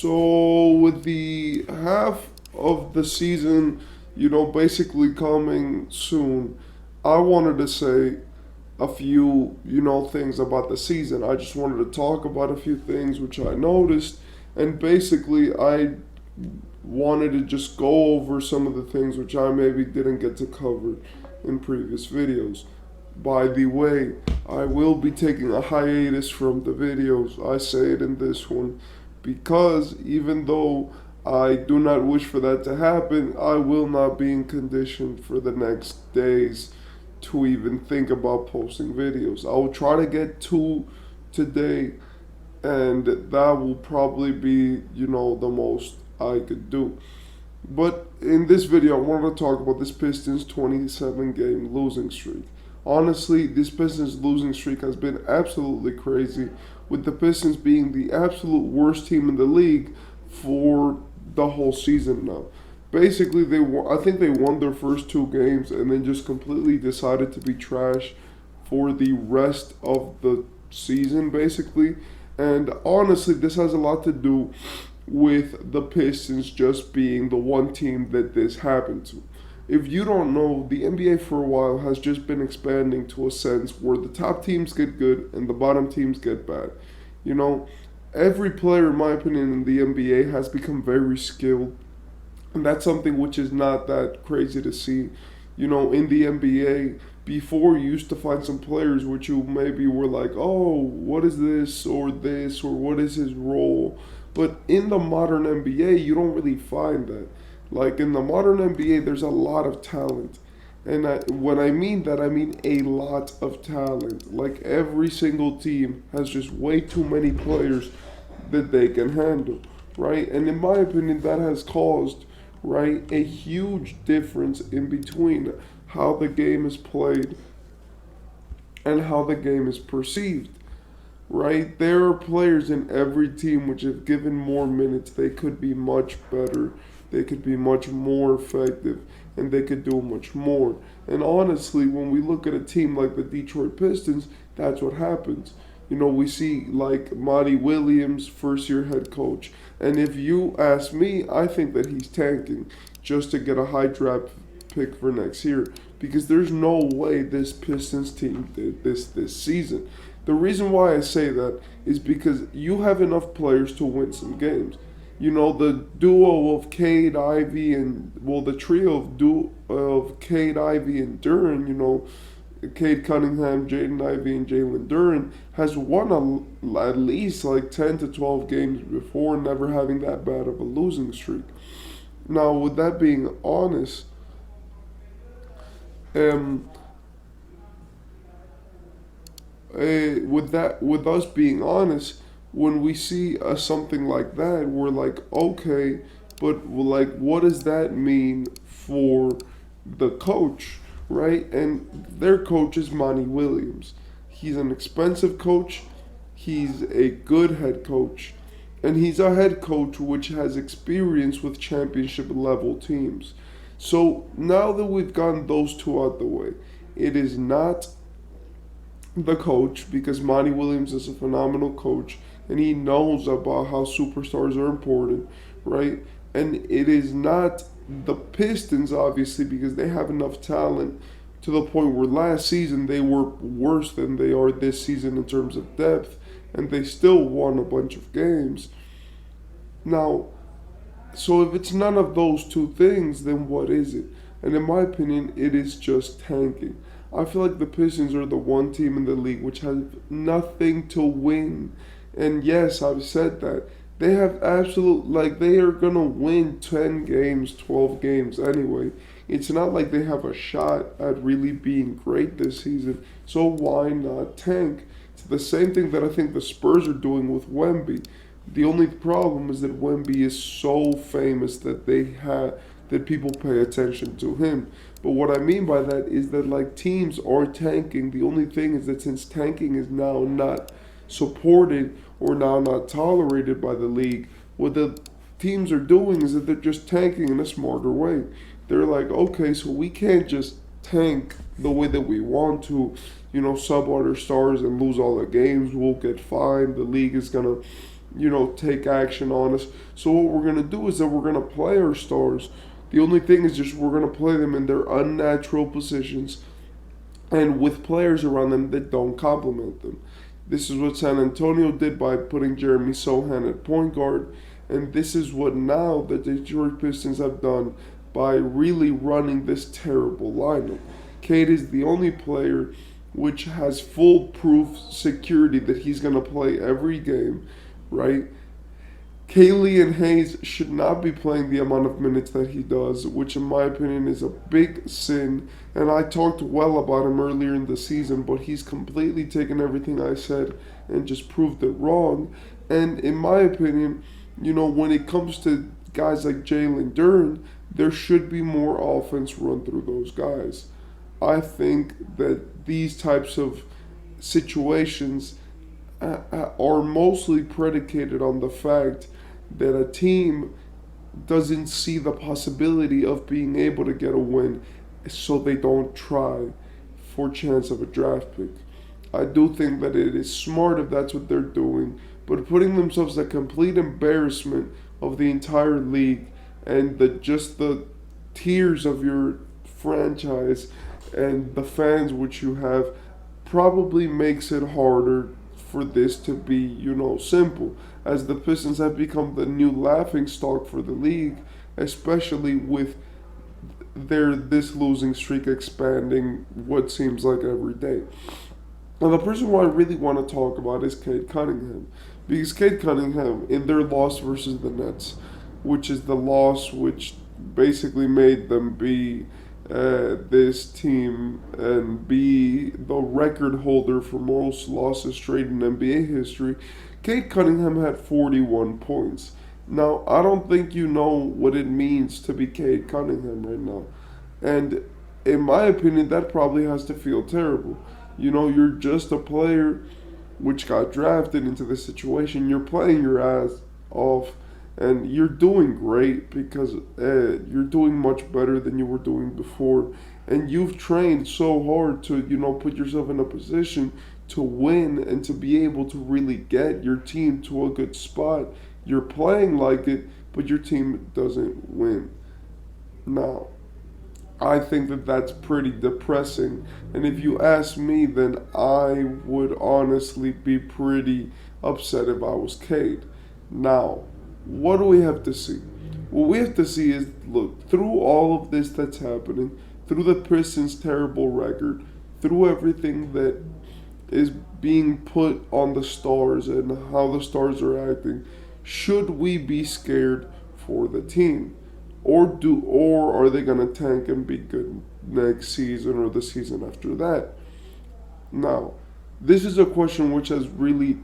So with the half of the season, basically coming soon, I wanted to say a few, things about the season. I just wanted to talk about a few things which I noticed, and basically I wanted to just go over some of the things which I maybe didn't get to cover in previous videos. By the way, I will be taking a hiatus from the videos. I say it in this one because even though I do not wish for that to happen, I will not be in condition for the next days to even think about posting videos. I will try to get two today, and that will probably be, the most I could do. But in this video, I wanted to talk about this Pistons 27 game losing streak. Honestly, this Pistons losing streak has been absolutely crazy, with the Pistons being the absolute worst team in the league for the whole season now. Basically, I think they won their first two games and then just completely decided to be trash for the rest of the season, basically. And honestly, this has a lot to do with the Pistons just being the one team that this happened to. If you don't know, the NBA for a while has just been expanding to a sense where the top teams get good and the bottom teams get bad. You know, every player, in my opinion, in the NBA has become very skilled, and that's something which is not that crazy to see. In the NBA, before you used to find some players which you maybe were like, oh, what is this, or what is his role? But in the modern NBA, you don't really find that. Like in the modern NBA, there's a lot of talent. And when I mean that, I mean a lot of talent. Like every single team has just way too many players that they can handle, right? And in my opinion, that has caused, right, a huge difference in between how the game is played and how the game is perceived, right? There are players in every team which, if given more minutes, they could be much better, they could be much more effective, and they could do much more. And honestly, when we look at a team like the Detroit Pistons, that's what happens. We see like Monty Williams, first year head coach. And if you ask me, I think that he's tanking just to get a high draft pick for next year. Because there's no way this Pistons team did this season. The reason why I say that is because you have enough players to win some games. The duo of Cade, Ivy, and, well, the trio of Cade, Ivy, and Duran, Cade Cunningham, Jaden Ivey, and Jalen Duran has won at least like 10 to 12 games before, never having that bad of a losing streak. Now, with that being honest, with us being honest, when we see something like that, we're like, okay, but like, what does that mean for the coach, right? And their coach is Monty Williams. He's an expensive coach. He's a good head coach, and he's a head coach which has experience with championship level teams. So now that we've gotten those two out the way, it is not the coach, because Monty Williams is a phenomenal coach and he knows about how superstars are important, right? And it is not the Pistons, obviously, because they have enough talent to the point where last season they were worse than they are this season in terms of depth, and they still won a bunch of games. Now, so if it's none of those two things, then what is it? And in my opinion, it is just tanking. I feel like the Pistons are the one team in the league which has nothing to win. And yes, I've said that. They have they are going to win 10 games, 12 games anyway. It's not like they have a shot at really being great this season. So why not tank? It's the same thing that I think the Spurs are doing with Wemby. The only problem is that Wemby is so famous that that people pay attention to him. But what I mean by that is that like teams are tanking. The only thing is that since tanking is now not supported or now not tolerated by the league, what the teams are doing is that they're just tanking in a smarter way. They're like, okay, so we can't just tank the way that we want to, sub our stars and lose all the games. We'll get fined. The league is gonna take action on us. So what we're gonna do is that we're gonna play our stars. The only thing is just we're gonna play them in their unnatural positions and with players around them that don't complement them. This is what San Antonio did by putting Jeremy Sohan at point guard, and this is what now the Detroit Pistons have done by really running this terrible lineup. Cade is the only player which has foolproof security that he's going to play every game, right? Kaylee and Hayes should not be playing the amount of minutes that he does, which in my opinion is a big sin. And I talked well about him earlier in the season, but he's completely taken everything I said and just proved it wrong. And in my opinion, when it comes to guys like Jalen Duren, there should be more offense run through those guys. I think that these types of situations are mostly predicated on the fact that a team doesn't see the possibility of being able to get a win, so they don't try for chance of a draft pick. I do think that it is smart if that's what they're doing, but putting themselves a complete embarrassment of the entire league and just the tears of your franchise and the fans which you have probably makes it harder for this to be, simple, as the Pistons have become the new laughing stock for the league, especially with this losing streak expanding what seems like every day. Now, the person who I really want to talk about is Cade Cunningham, because Cade Cunningham, in their loss versus the Nets, which is the loss which basically made them be this team and be the record holder for most losses straight in NBA history, Cade Cunningham had 41 points. Now, I don't think you know what it means to be Cade Cunningham right now. And in my opinion, that probably has to feel terrible. You're just a player which got drafted into this situation. You're playing your ass off and you're doing great because you're doing much better than you were doing before. And you've trained so hard to, put yourself in a position to win and to be able to really get your team to a good spot. You're playing like it, but your team doesn't win. Now, I think that that's pretty depressing. And if you ask me, then I would honestly be pretty upset if I was Cade. Now, what do we have to see? What we have to see is, look, through all of this that's happening, through the Pistons' terrible record, through everything that is being put on the stars and how the stars are acting, should we be scared for the team? Or are they gonna tank and be good next season or the season after that? Now, this is a question which has really,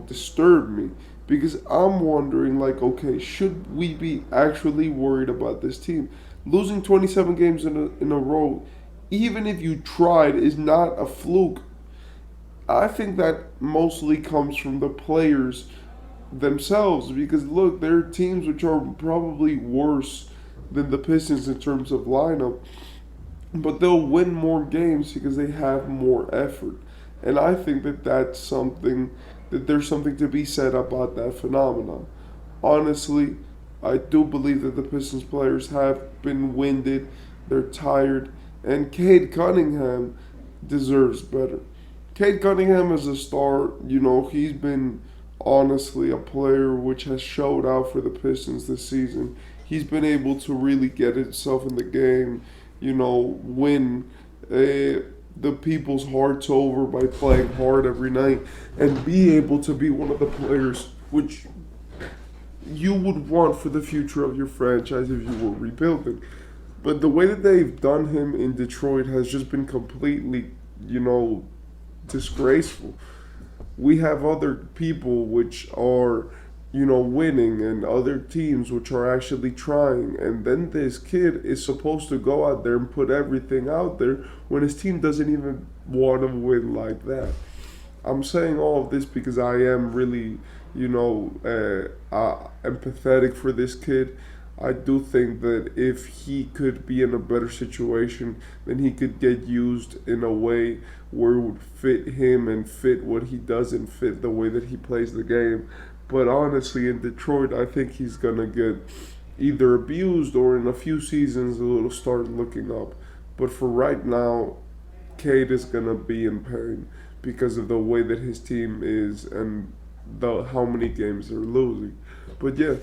disturbed me because I'm wondering, like, okay, should we be actually worried about this team? Losing 27 games in a row, even if you tried, is not a fluke. I think that mostly comes from the players themselves because, look, there are teams which are probably worse than the Pistons in terms of lineup, but they'll win more games because they have more effort. And I think that there's something to be said about that phenomenon. Honestly, I do believe that the Pistons players have been winded, they're tired, and Cade Cunningham deserves better. Cade Cunningham is a star, he's been honestly a player which has showed out for the Pistons this season. He's been able to really get himself in the game, win the people's hearts over by playing hard every night and be able to be one of the players which you would want for the future of your franchise if you were rebuilding. But the way that they've done him in Detroit has just been completely, disgraceful. We have other people which are, winning and other teams which are actually trying. And then this kid is supposed to go out there and put everything out there when his team doesn't even want to win like that. I'm saying all of this because I am really, empathetic for this kid. I do think that if he could be in a better situation, then he could get used in a way where it would fit him and fit what he does and fit the way that he plays the game. But honestly, in Detroit, I think he's gonna get either abused or in a few seasons it'll start looking up. But for right now, Cade is gonna be in pain because of the way that his team is and the how many games they're losing. But yeah,